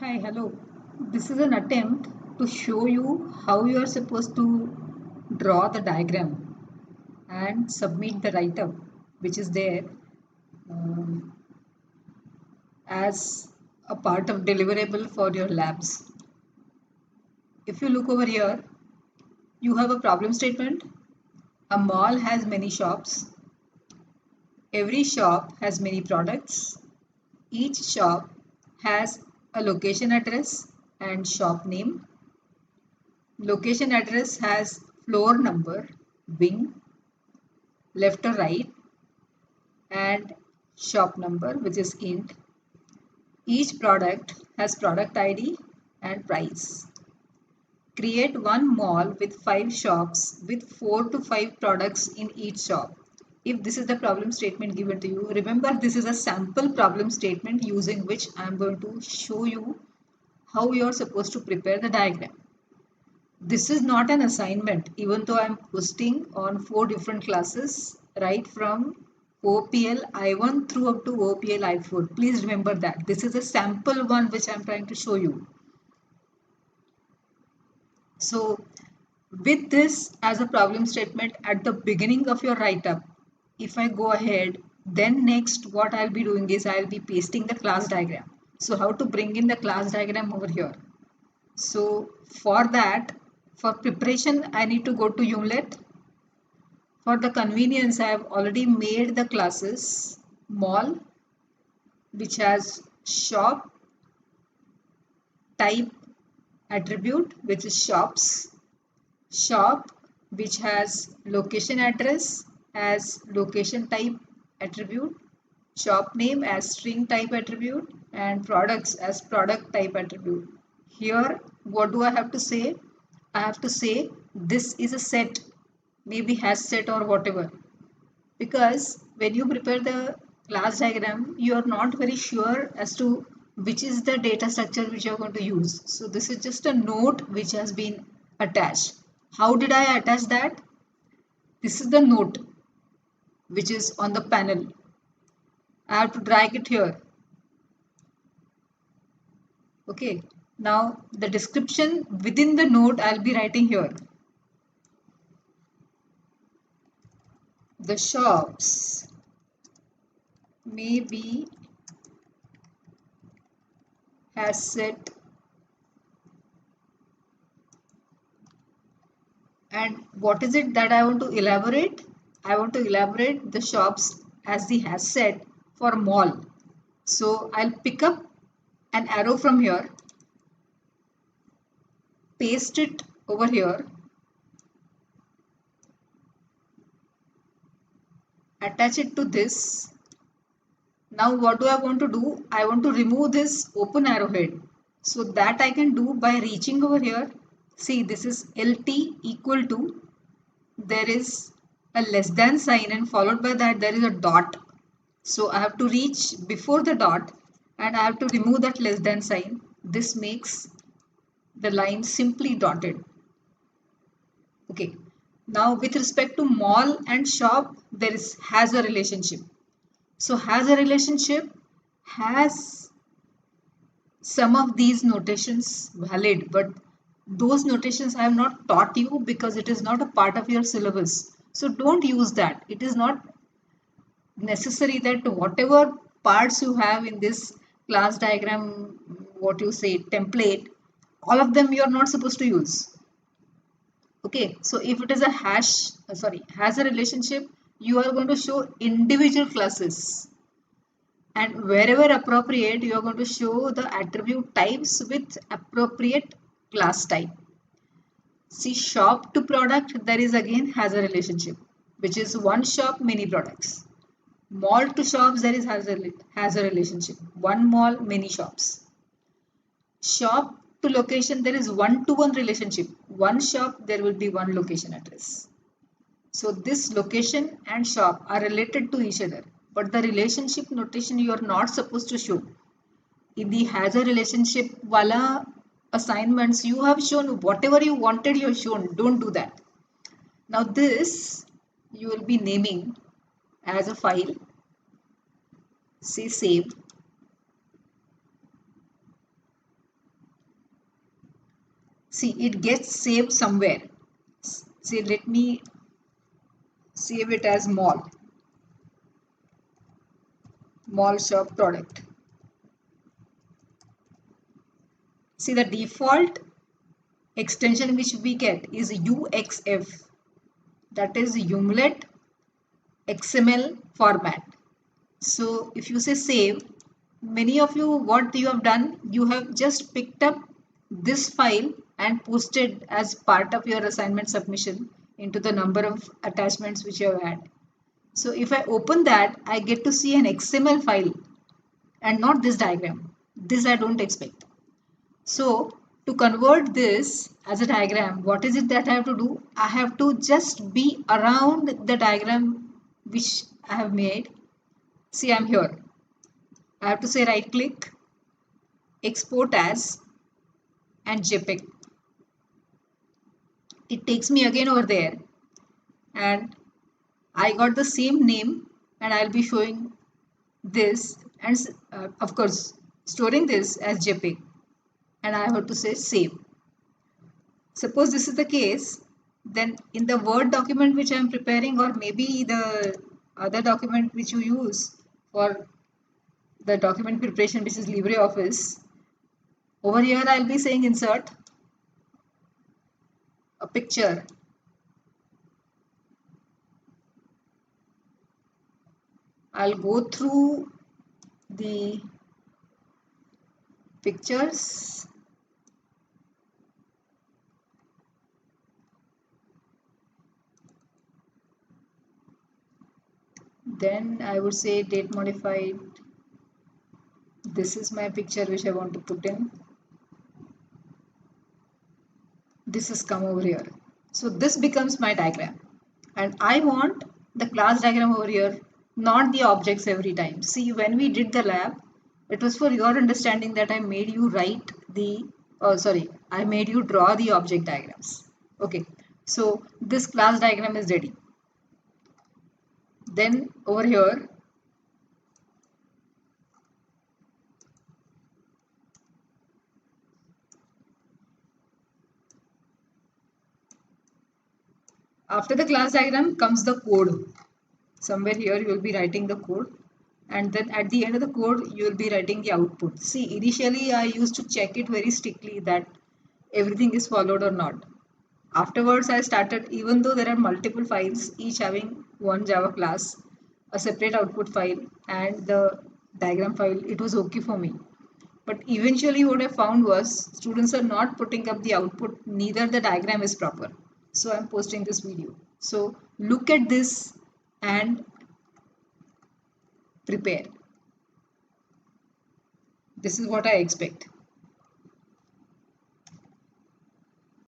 Hi, hello. This is an attempt to show you how you are supposed to draw the diagram and submit the write-up which is there um, as a part of deliverable for your labs. If you look over here, you have a problem statement. A mall has many shops. Every shop has many products. Each shop has a location address and shop name. Location address has floor number, wing, left or right, and shop number, which is int. Each product has product ID and price. Create one mall with 5 shops with 4 to 5 products in each shop. If this is the problem statement given to you, remember this is a sample problem statement using which I am going to show you how you are supposed to prepare the diagram. This is not an assignment, even though I'm posting on 4 different classes, right from OPL I1 through up to OPL I4. Please remember that. This is a sample one which I'm trying to show you. So, with this as a problem statement at the beginning of your write-up, if I go ahead, then next what I'll be doing is I'll be pasting the class diagram. So, how to bring in the class diagram over here? So for that, for preparation, I need to go to Umelet. For the convenience, I have already made the classes mall, which has shop type attribute, which is shops, shop, which has location address as location type attribute, shop name as string type attribute, and products as product type attribute. Here, what do I have to say? I have to say this is a set, maybe has set or whatever. Because when you prepare the class diagram, you are not very sure as to which is the data structure which you are going to use. So this is just a note which has been attached. How did I attach that? This is the note which is on the panel. I have to drag it here. Okay. Now the description within the note I'll be writing here. The shops may be has set, and what is it that I want to elaborate? I want to elaborate the shops as the has set for mall. So I'll pick up an arrow from here, paste it over here, attach it to this. Now what do I want to do? I want to remove this open arrowhead. So that I can do by reaching over here. See, this is LT equal to, there is a less than sign and followed by that there is a dot. So I have to reach before the dot and I have to remove that less than sign. This makes the line simply dotted. Okay. Now with respect to mall and shop, there is has a relationship. So has a relationship has some of these notations valid, but those notations I have not taught you because it is not a part of your syllabus. So don't use that. It is not necessary that whatever parts you have in this class diagram, what you say, template, all of them you are not supposed to use. Okay, so if it is a has a relationship, you are going to show individual classes, and wherever appropriate you are going to show the attribute types with appropriate class type. See, shop to product, there is again has a relationship, which is one shop many products. Mall to shops, there is has a relationship, one mall many shops. Shop to location, there is one to one relationship, one shop there will be one location address. So this location and shop are related to each other, but the relationship notation you are not supposed to show. In the has a relationship wala assignments, you have shown whatever you wanted, you have shown. Don't do that. Now this you will be naming as a file. Say save. See, it gets saved somewhere. Say, let me save it as mall shop product. See, the default extension which we get is UXF, that is Umlet XML format. So if you say save, many of you, what you have done, you have just picked up this file and posted as part of your assignment submission into the number of attachments which you have had. So if I open that, I get to see an XML file and not this diagram. This I don't expect. So to convert this as a diagram, what is it that I have to do? I have to just be around the diagram which I have made. See, I'm here. I have to say right click, export as, and JPEG. It takes me again over there, and I got the same name, and I'll be showing this and of course storing this as JPEG, and I have to say save. Suppose this is the case, then in the Word document which I am preparing, or maybe the other document which you use for the document preparation, which is LibreOffice, over here I'll be saying insert a picture. I'll go through the pictures. Then I would say date modified. This is my picture which I want to put in. This has come over here. So this becomes my diagram. And I want the class diagram over here, not the objects every time. See, when we did the lab, it was for your understanding that I made you write the, I made you draw the object diagrams. Okay, so this class diagram is ready. Then over here, after the class diagram comes the code. Somewhere here you will be writing the code, and then at the end of the code you will be writing the output. See, initially I used to check it very strictly that everything is followed or not. Afterwards I started, even though there are multiple files each having one Java class, a separate output file and the diagram file, it was okay for me. But eventually what I found was students are not putting up the output, neither the diagram is proper. So I'm posting this video. So look at this and prepare. This is what I expect.